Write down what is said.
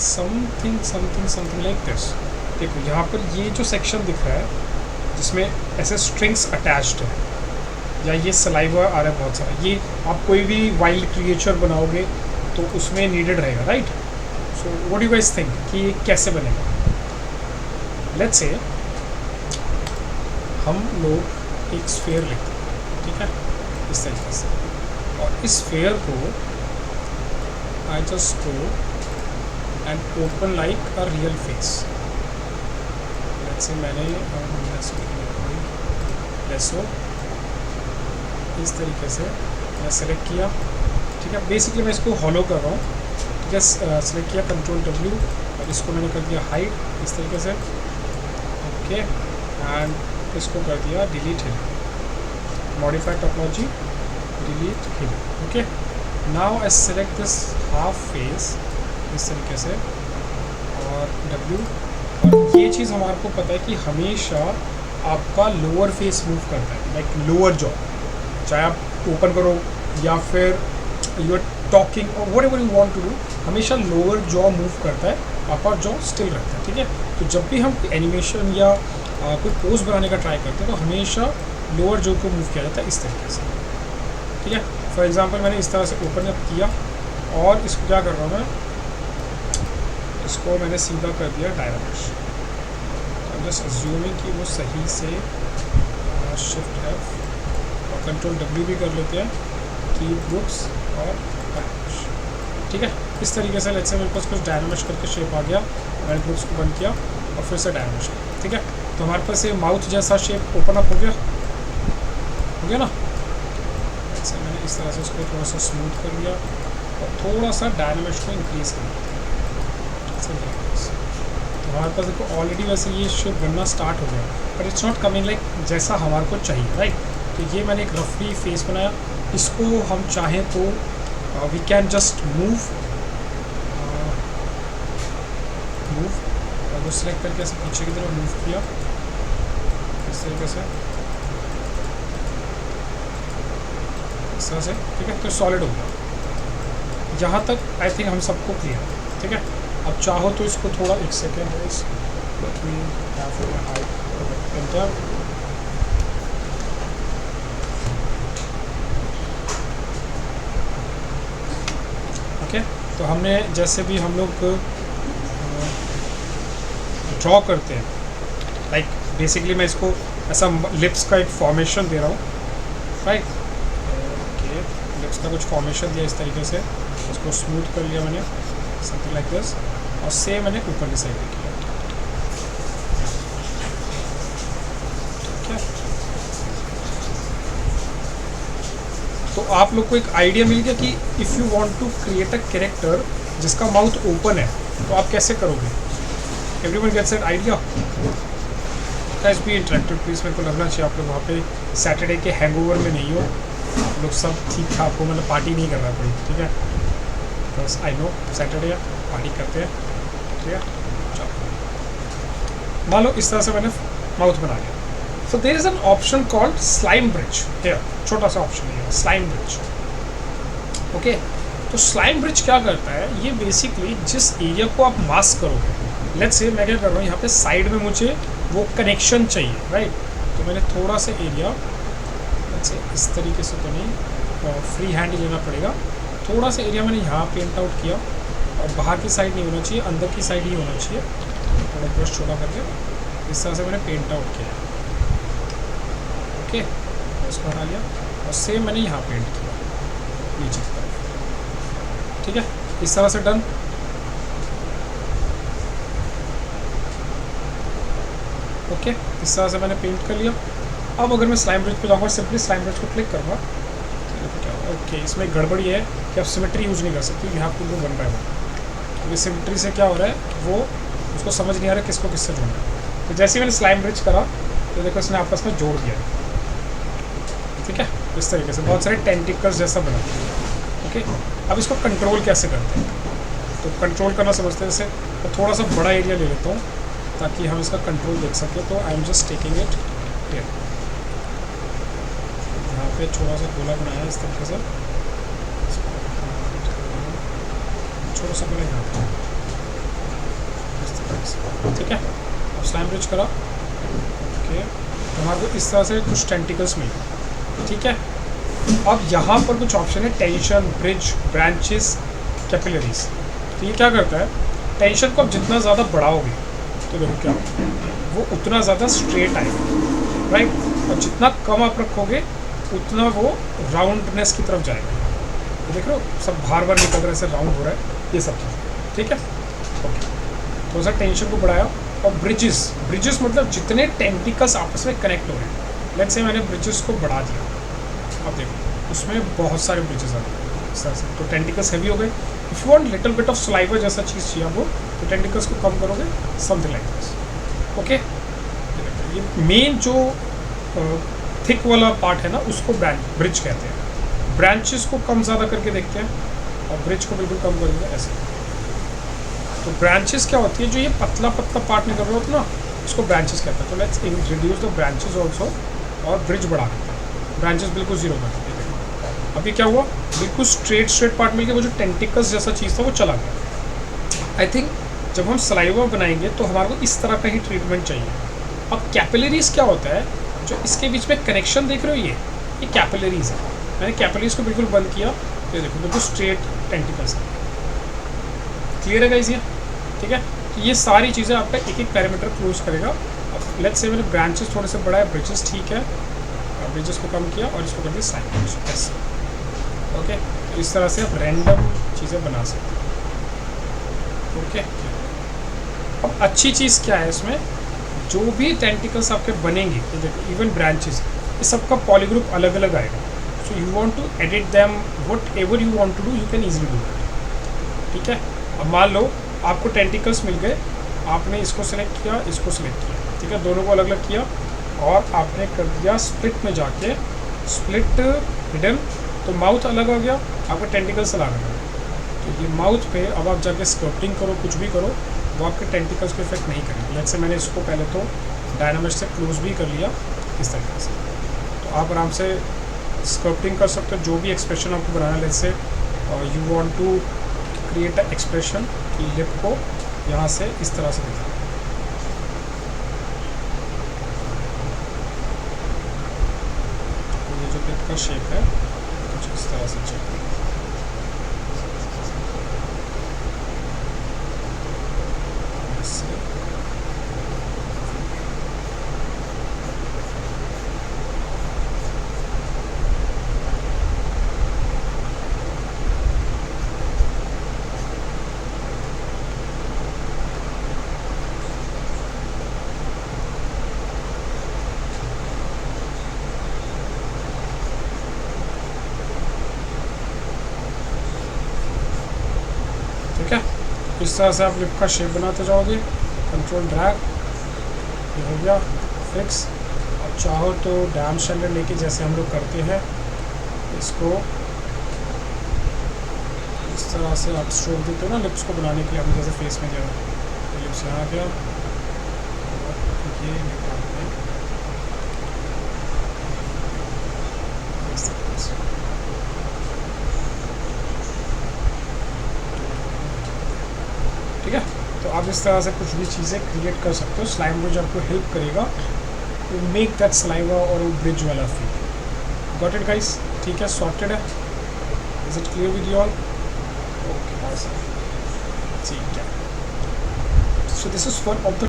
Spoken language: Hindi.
Something something something like this. देखो यहाँ पर ये जो सेक्शन दिख रहा है जिसमें ऐसे स्ट्रिंग्स अटैच्ड है, या ये सलाइवा आ रहा है बहुत सारा, ये आप कोई भी वाइल्ड क्रिएचर बनाओगे तो उसमें नीडेड रहेगा, right? So what do you guys think कि ये कैसे बनेगा? लेट्स से हम लोग एक स्फीयर लेते हैं, ठीक है, इस तरीके से, और इस स्फीयर को I just go and open like a real face. Let's say मैंने लेसो इस तरीके से मैं सेलेक्ट किया, ठीक है। बेसिकली मैं इसको हॉलो कर रहा हूँ, ठीक है। सेलेक्ट किया, कंट्रोल W, और इसको मैंने कर दिया हाइड इस तरीके से, ओके, एंड इसको कर दिया delete hill, modify topology, delete hill, okay. Now I select this half face इस तरीके से, और W, और ये चीज़ हमारे को पता है कि हमेशा आपका लोअर फेस मूव करता है, लाइक लोअर जॉ, चाहे आप ओपन करो या फिर यू आर टॉकिंग और whatever you want to do, हमेशा लोअर जॉ मूव करता है, अपर जॉ स्टिल रहता है, ठीक है। तो जब भी हम एनिमेशन या कोई पोज बनाने का ट्राई करते हैं तो हमेशा लोअर जॉ को मूव किया जाता है इस तरीके से, ठीक है। फॉर एग्जांपल मैंने इस तरह से ओपन अप किया, और इसको क्या कर रहा हूँ मैं, इसको मैंने सीधा कर दिया डायरेक्ट, जस्ट अज्यूमिंग कि वो सही से शिफ्ट है, और कंट्रोल W भी कर लेते हैं, की ग्रुप्स और डायनेमिश, ठीक है। इस तरीके से लेट्स से मेरे पास कुछ डायनेमिश करके शेप आ गया, मैंने ग्रुप्स को बंद किया और फिर से डायनेमिश, ठीक है। तो हमारे पास ये माउथ जैसा शेप ओपन अप हो गया ना। ऐसे मैंने इस तरह से इसको थोड़ा सा स्मूथ कर लिया और थोड़ा सा डायनेमिश को इंक्रीज कर दिया, तो हमारे पास देखो ऑलरेडी वैसे ये शेप बनना स्टार्ट हो गया, but it's not coming like जैसा हमारे को चाहिए, राइट। तो ये मैंने एक रफली फेस बनाया, इसको हम चाहें तो वी कैन जस्ट मूव और वो सिलेक्ट करके ऐसे पीछे की तरफ मूव किया इस तरीके से, इस तरह से, ठीक है। तो सॉलिड हो गया, यहाँ तक आई थिंक हम सबको क्लियर है, ठीक है। अब चाहो तो इसको थोड़ा, एक सेकेंड, ओके। तो हमने जैसे भी हम लोग ड्रॉ करते हैं, लाइक बेसिकली मैं इसको ऐसा लिप्स का एक फॉर्मेशन दे रहा हूँ, राइट, ओके। लिप्स का कुछ फॉर्मेशन दिया इस तरीके से, इसको स्मूथ कर लिया मैंने समथिंग लाइक दिस, और सेम मैंने ऊपर की साइड पे किया, ठीक है। तो आप लोग को एक आइडिया मिल गया कि if you want to create a character जिसका माउथ ओपन है तो आप कैसे करोगे। Everyone gets that idea? Guys be interactive please. मेरे को लगना चाहिए आप लोग वहाँ पे सैटरडे के हैंगओवर में नहीं हो, आप लोग सब ठीक ठाक हो, मतलब पार्टी नहीं कर रहा कोई, ठीक है। बस आई नो सैटरडे है, पार्टी करते हैं, ठीक है। चलो मान लो इस तरह से मैंने माउथ बना लिया। So there is an option called slime bridge, here छोटा सा ऑप्शन है स्लाइम ब्रिज, ओके। तो स्लाइम ब्रिज क्या करता है, ये बेसिकली जिस एरिया को आप मास्क करोगे, लेट्स से मैं क्या कर रहा हूँ, यहाँ पे साइड में मुझे वो कनेक्शन चाहिए, राइट। तो मैंने थोड़ा सा एरिया, लेट्स से इस तरीके से तो नहीं, फ्री हैंड ही लेना पड़ेगा, थोड़ा सा एरिया मैंने यहाँ पेंट आउट किया, और बाहर की साइड नहीं होना चाहिए, अंदर की साइड ही होना चाहिए, थोड़ा ब्रश छोटा करके इस तरह से मैंने पेंट आउट किया, ओके। इसको हटा लिया, और सेम मैंने यहाँ पेंट किया नीचे की तरफ, ठीक है। इस तरह से डन, ओके। इस तरह से मैंने पेंट कर लिया। अब अगर मैं स्लाइम ब्रिज पे जाऊँगा, सिंपली स्लाइम ब्रिज को क्लिक करूँगा, क्या होगा, ओके। इसमें गड़बड़ी है कि आप सिमेट्री यूज़ नहीं कर सकते, you have to do one by one, क्योंकि सिमेट्री से क्या हो रहा है, वो उसको समझ नहीं आ रहा किसको किससे जोड़ना है। तो जैसे ही मैंने स्लाइम ब्रिज करा तो देखो इसने आपस में जोड़ दिया, ठीक है। इस तरीके से बहुत सारे टेंटिकल्स जैसा बना, ओके। अब इसको कंट्रोल कैसे करते हैं, तो कंट्रोल करना समझते हैं। जैसे तो थोड़ा सा बड़ा एरिया ले लेता हूँ ताकि हम इसका कंट्रोल देख सकें। तो I am just taking it here, यहाँ पे थोड़ा सा गोला बनाया इस तरीके से, छोटा सा गोला यहाँ पे, से, ठीक है। अब स्लाइम ब्रिज करा, ओके, तो हमारे को इस तरह से कुछ टेंटिकल्स मिल गए, ठीक है। अब यहाँ पर कुछ ऑप्शन है, टेंशन, ब्रिज, ब्रांचेस, कैपिलरीज। तो ये क्या करता है, टेंशन को आप जितना ज़्यादा बढ़ाओगे तो देखो क्या वो उतना ज़्यादा स्ट्रेट आएगा, राइट, और जितना कम आप रखोगे उतना वो राउंडनेस की तरफ जाएगा। तो देख रहे हो सब बार बार निकल रहा है, ऐसे राउंड हो रहा है, ये सब चीज़, ठीक है। ओके, थोड़ा सा टेंशन को बढ़ाया। और ब्रिजेस मतलब जितने टेंटिकल्स आपस में कनेक्ट हो रहे हैं, लेट्स से मैंने ब्रिजेस को बढ़ा दिया, अब देखो उसमें बहुत सारे ब्रिजेस आ गए इस तरह से, तो टेंटिकल्स हैवी हो गए। If you want little bit of saliva जैसा चीज़ चाहिए आपको, तो टेंटिकल्स को कम करोगे, समथिंग लाइक दिस, ओके। ये मेन जो थिक वाला पार्ट है ना, उसको ब्रिज कहते हैं। ब्रांचेस को कम ज़्यादा करके देखते हैं और ब्रिज को बिल्कुल कम करेंगे ऐसे। तो ब्रांचेस क्या होती है, जो ये पतला पतला पार्ट निकल रहा होता है ना, उसको ब्रांचेस कहते हैं। तो let's reduce the branches also, और ब्रिज बढ़ा देते हैं, ब्रांचेस बिल्कुल जीरो कर देते हैं। अभी क्या हुआ, बिल्कुल स्ट्रेट पार्ट मिल गया, वो जो टेंटिकल्स जैसा चीज़ था वो चला गया। आई थिंक जब हम सलाइवा बनाएंगे तो हमारे को इस तरह का ही ट्रीटमेंट चाहिए। अब कैपिलरीज क्या होता है, जो इसके बीच में कनेक्शन देख रहे हो, ये कैपिलरीज है। मैंने कैपिलरीज को बिल्कुल बंद किया, तो देखो बिल्कुल स्ट्रेट टेंटिकल्स है। क्लियर है गाइस ये, ठीक है। तो ये सारी चीज़ें आपका एक एक पैरामीटर क्लोज करेगा। अब लेट्स से मैंने ब्रांचेस थोड़े से बढ़ाए, ब्रिजेस ठीक है, ब्रिजेस को कम किया और इसको कर दिया साइड ऐसे, ओके। तो इस तरह से आप रैंडम चीज़ें बना सकते हो, ओके। अब अच्छी चीज़ क्या है इसमें, जो भी टेंटिकल्स आपके बनेंगे, इवन ब्रांचेस, ये सबका पॉलीग्रुप अलग अलग आएगा। So you want to edit them, whatever you want to do, you can easily do that, ठीक है। अब मान लो आपको टेंटिकल्स मिल गए, आपने इसको सेलेक्ट किया, इसको सेलेक्ट किया, ठीक है, दोनों को अलग अलग किया, और आपने कर दिया स्प्लिट में जाके, स्प्लिट हिडन, तो माउथ अलग आ गया, आपका टेंटिकल्स अलग आ गया। तो ये माउथ पे अब आप जाके स्कल्पटिंग करो, कुछ भी करो, वो आपके टेंटिकल्स को इफेक्ट नहीं करेंगे। लेट्स से मैंने इसको पहले तो डायनामिक से क्लोज भी कर लिया इस तरीके से, तो आप आराम से स्कल्पटिंग कर सकते हो, जो भी एक्सप्रेशन आपको बनाना है। Let's say you want to create a expression कि लिप को यहाँ से इस तरह से दिखा, तो ये जो लिप का शेप है कुछ इस तरह से चाहिए, ठीक है। इस तरह से आप लिप का शेप बनाते जाओगे, कंट्रोल ड्रैग, ये हो गया फिक्स। अब चाहो तो डैम शेल्डर लेके जैसे हम लोग करते हैं, इसको इस तरह से आप स्ट्रोक देते हो ना लिप्स को बनाने के लिए, हमने जैसे फेस में गया, तो लिप्स यहाँ आ गया, ये निकाल दें इस तरह से। ठीक है, तो आप इस तरह से कुछ भी चीज़ें क्रिएट कर सकते हो। स्लाइम ब्रिज आपको हेल्प करेगा टू मेक दैट सलाइवा और वो ब्रिज वाला फील। गॉट इट गाइस, ठीक है, सॉर्टेड है। Is it clear with you all? Okay, ठीक है। So this is one of the